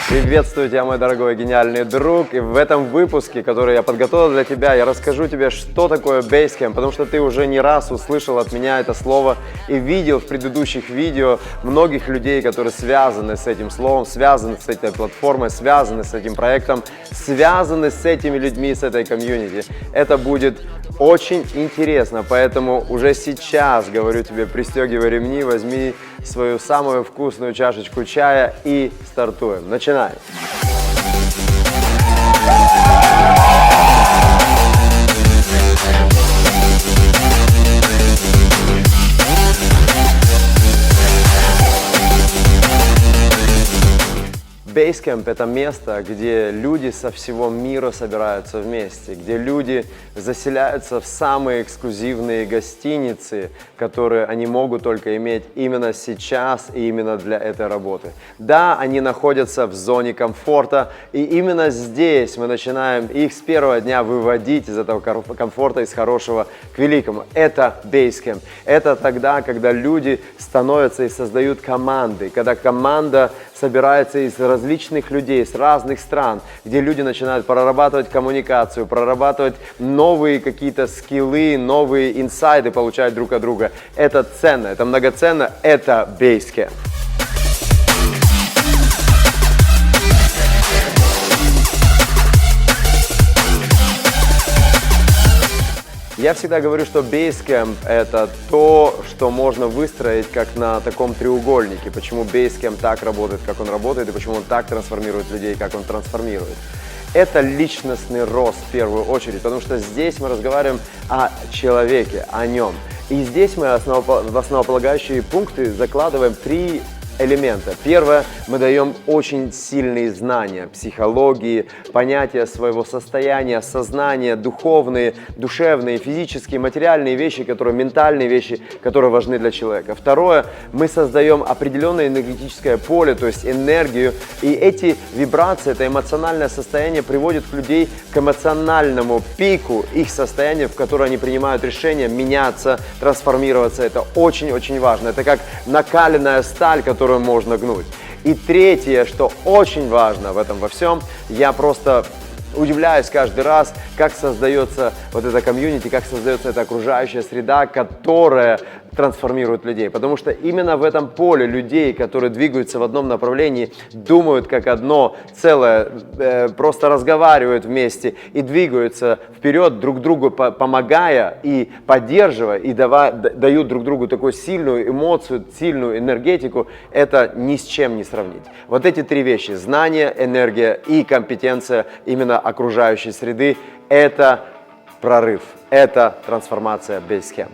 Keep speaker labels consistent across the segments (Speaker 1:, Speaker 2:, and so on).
Speaker 1: Приветствую тебя, мой дорогой гениальный друг, и в этом выпуске, который я подготовил для тебя, я расскажу тебе, что такое Basecamp, потому что ты уже не раз услышал от меня это слово и видел в предыдущих видео многих людей, которые связаны с этим словом, связаны с этой платформой, связаны с этим проектом, связаны с этими людьми, с этой комьюнити. Это будет очень интересно, поэтому уже сейчас говорю тебе, пристегивай ремни, возьми свою самую вкусную чашечку чая и стартуем. Начинаем! Basecamp – это место, где люди со всего мира собираются вместе, где люди заселяются в самые эксклюзивные гостиницы, которые они могут только иметь именно сейчас и именно для этой работы. Да, они находятся в зоне комфорта, и именно здесь мы начинаем их с первого дня выводить из этого комфорта, из хорошего к великому. Это Basecamp. Это тогда, когда люди становятся и создают команды, когда команда собирается из различных людей, с разных стран, где люди начинают прорабатывать коммуникацию, прорабатывать новые какие-то скиллы, новые инсайды получать друг от друга. Это ценно, это многоценно, это Basecamp. Я всегда говорю, что Basecamp – это то, что можно выстроить как на таком треугольнике. Почему Basecamp так работает, как он работает, и почему он так трансформирует людей, как он трансформирует. Это личностный рост в первую очередь, потому что здесь мы разговариваем о человеке, о нем. И здесь мы в основополагающие пункты закладываем три элемента. Первое, мы даем очень сильные знания психологии, понятия своего состояния, сознания, духовные, душевные, физические, материальные вещи, ментальные вещи, которые важны для человека. Второе, мы создаем определенное энергетическое поле, то есть энергию, и эти вибрации, это эмоциональное состояние приводит людей к эмоциональному пику их состояния, в котором они принимают решения меняться, трансформироваться. Это очень-очень важно. Это как накаленная сталь, которую можно гнуть. И третье, что очень важно в этом во всем, я просто удивляюсь каждый раз, как создается вот эта комьюнити, как создается эта окружающая среда, которая трансформирует людей. Потому что именно в этом поле людей, которые двигаются в одном направлении, думают как одно целое, просто разговаривают вместе и двигаются вперед, друг другу помогая и поддерживая, и дают друг другу такую сильную эмоцию, сильную энергетику, это ни с чем не сравнить. Вот эти три вещи – знание, энергия и компетенция именно окружающей среды – это прорыв, это трансформация Basecamp.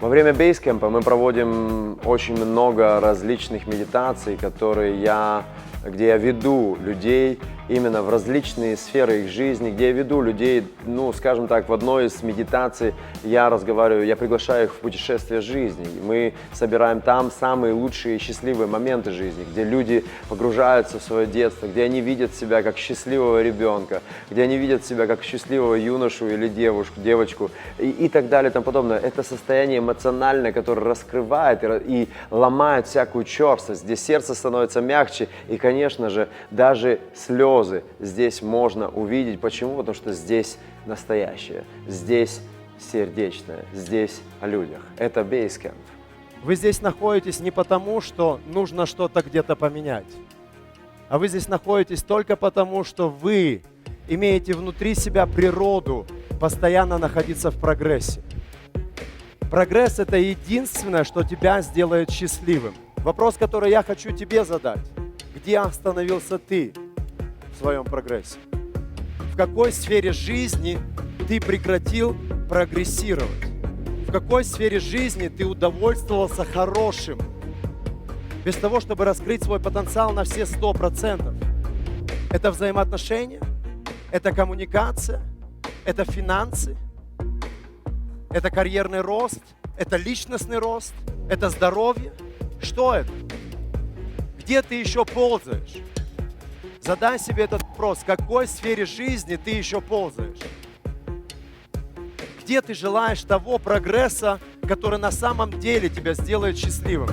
Speaker 1: Во время Basecamp мы проводим очень много различных медитаций, где я веду людей именно в различные сферы их жизни, где я веду людей, скажем так, в одной из медитаций я приглашаю их в путешествие жизни. Мы собираем там самые лучшие и счастливые моменты жизни, где люди погружаются в свое детство, где они видят себя как счастливого ребенка, где они видят себя как счастливого юношу или девочку и так далее и тому подобное. Это состояние эмоциональное, которое раскрывает и ломает всякую черствость, где сердце становится мягче и, конечно же, даже слезы здесь можно увидеть. Почему? Потому что здесь настоящее, здесь сердечное, здесь о людях. Это Basecamp.
Speaker 2: Вы здесь находитесь не потому, что нужно что-то где-то поменять, а вы здесь находитесь только потому, что вы имеете внутри себя природу постоянно находиться в прогрессе. Прогресс – это единственное, что тебя сделает счастливым. Вопрос, который я хочу тебе задать. Где остановился ты в своем прогрессе? В какой сфере жизни ты прекратил прогрессировать? В В какой сфере жизни ты удовольствовался хорошим, без того, чтобы раскрыть свой потенциал на все 100%? Это взаимоотношения, это коммуникация, это финансы, это карьерный рост, это личностный рост, это здоровье. Что это? Где ты еще ползаешь? Задай себе этот вопрос. В какой сфере жизни ты еще ползаешь? Где ты желаешь того прогресса, который на самом деле тебя сделает счастливым?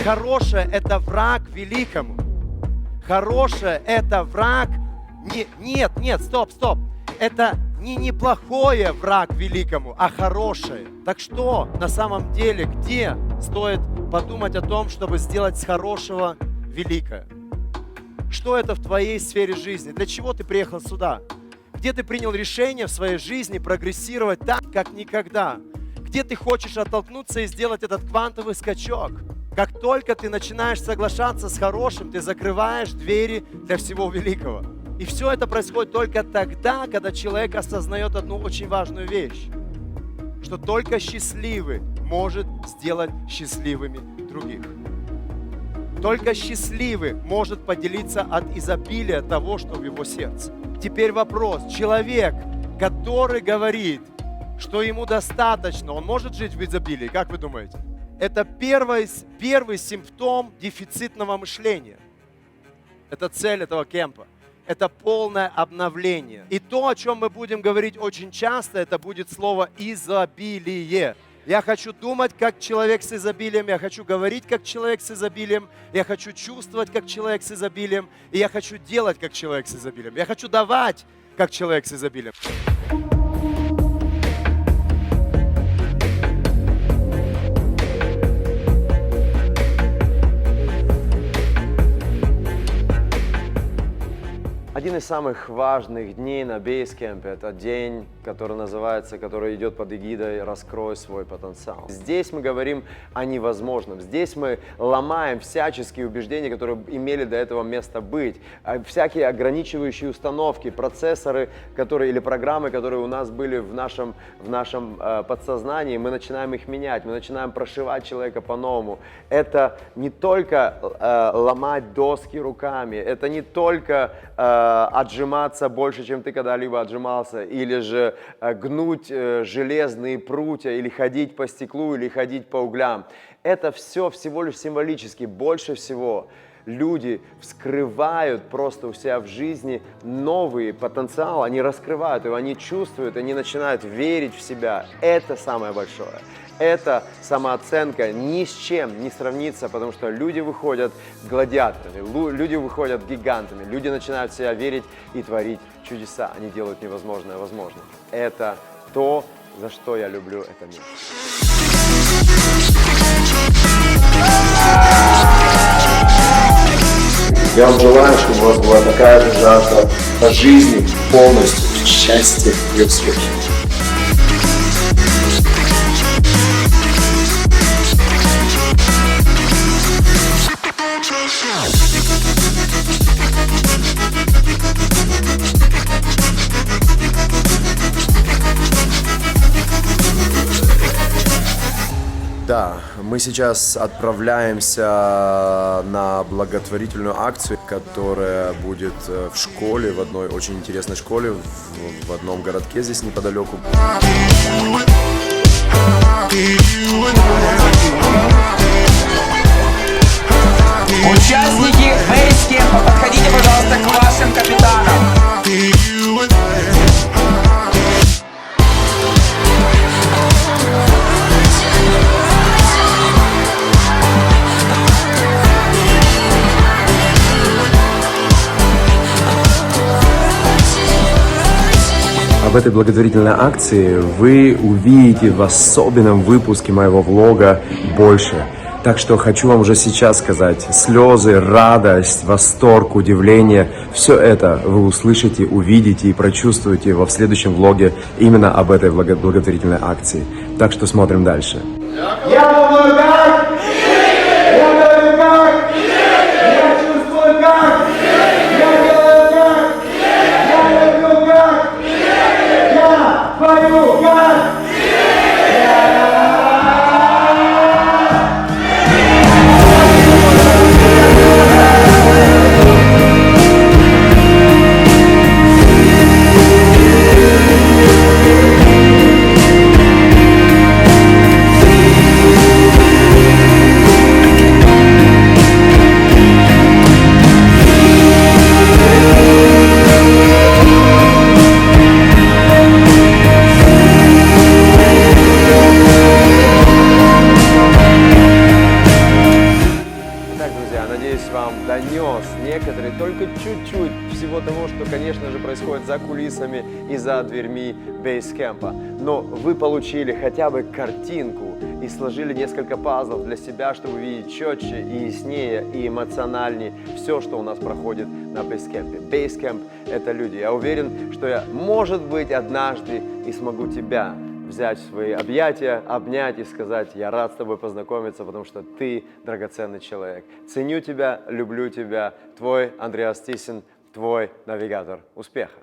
Speaker 2: Хорошее – это враг великому. Хорошее – это враг... Нет, стоп. Это не неплохое враг великому, а хорошее. Так что на самом деле, где стоит подумать о том, чтобы сделать с хорошего великое? Что это в твоей сфере жизни? Для чего ты приехал сюда? Где ты принял решение в своей жизни прогрессировать так, как никогда? Где ты хочешь оттолкнуться и сделать этот квантовый скачок? Как только ты начинаешь соглашаться с хорошим, ты закрываешь двери для всего великого. И все это происходит только тогда, когда человек осознает одну очень важную вещь, что только счастливый может сделать счастливыми других. Только счастливый может поделиться от изобилия того, что в его сердце. Теперь вопрос. Человек, который говорит, что ему достаточно, он может жить в изобилии? Как вы думаете? Это первый симптом дефицитного мышления. Это цель этого кемпа. Это полное обновление. И то, о чем мы будем говорить очень часто, это будет слово изобилие. Я хочу думать как человек с изобилием, я хочу говорить как человек с изобилием, я хочу чувствовать как человек с изобилием, и я хочу делать как человек с изобилием. Я хочу давать как человек с изобилием.
Speaker 1: Один из самых важных дней на Basecamp – это день, который идет под эгидой «Раскрой свой потенциал». Здесь мы говорим о невозможном. Здесь мы ломаем всяческие убеждения, которые имели до этого место быть. Всякие ограничивающие установки, процессоры, или программы, которые у нас были в нашем подсознании, мы начинаем их менять, мы начинаем прошивать человека по-новому. Это не только ломать доски руками, это не только отжиматься больше, чем ты когда-либо отжимался, или же гнуть железные прутья, или ходить по стеклу, или ходить по углям. Это все всего лишь символически. Больше всего люди вскрывают просто у себя в жизни новый потенциал, они раскрывают его, они чувствуют, они начинают верить в себя. Это самое большое. Эта самооценка ни с чем не сравнится, потому что люди выходят гладиаторами, люди выходят гигантами, люди начинают в себя верить и творить чудеса. Они делают невозможное возможным. Это то, за что я люблю это место.
Speaker 3: Я вам желаю, чтобы у вас была такая же жажда по жизни, полностью, счастья и успеха.
Speaker 1: Да, мы сейчас отправляемся на благотворительную акцию, которая будет в школе, в одной очень интересной школе, в одном городке здесь неподалеку.
Speaker 4: Участники Basecamp, подходите, пожалуйста, к вашим капитанам.
Speaker 1: В этой благотворительной акции вы увидите в особенном выпуске моего влога больше. Так что хочу вам уже сейчас сказать, слезы, радость, восторг, удивление, все это вы услышите, увидите и прочувствуете в следующем влоге именно об этой благотворительной акции. Так что смотрим дальше.
Speaker 2: Я думаю, как?
Speaker 1: друзья, надеюсь, вам донес некоторые, только чуть-чуть всего того, что, конечно же, происходит за кулисами и за дверьми бейскэмпа. Но вы получили хотя бы картинку и сложили несколько пазлов для себя, чтобы видеть четче и яснее и эмоциональнее все, что у нас проходит на бейскэмпе. Бейскэмп – это люди. Я уверен, что я, может быть, однажды и смогу тебя взять в свои объятия, обнять и сказать: я рад с тобой познакомиться, потому что ты драгоценный человек. Ценю тебя, люблю тебя. Твой Андреас Тисин, твой навигатор успеха.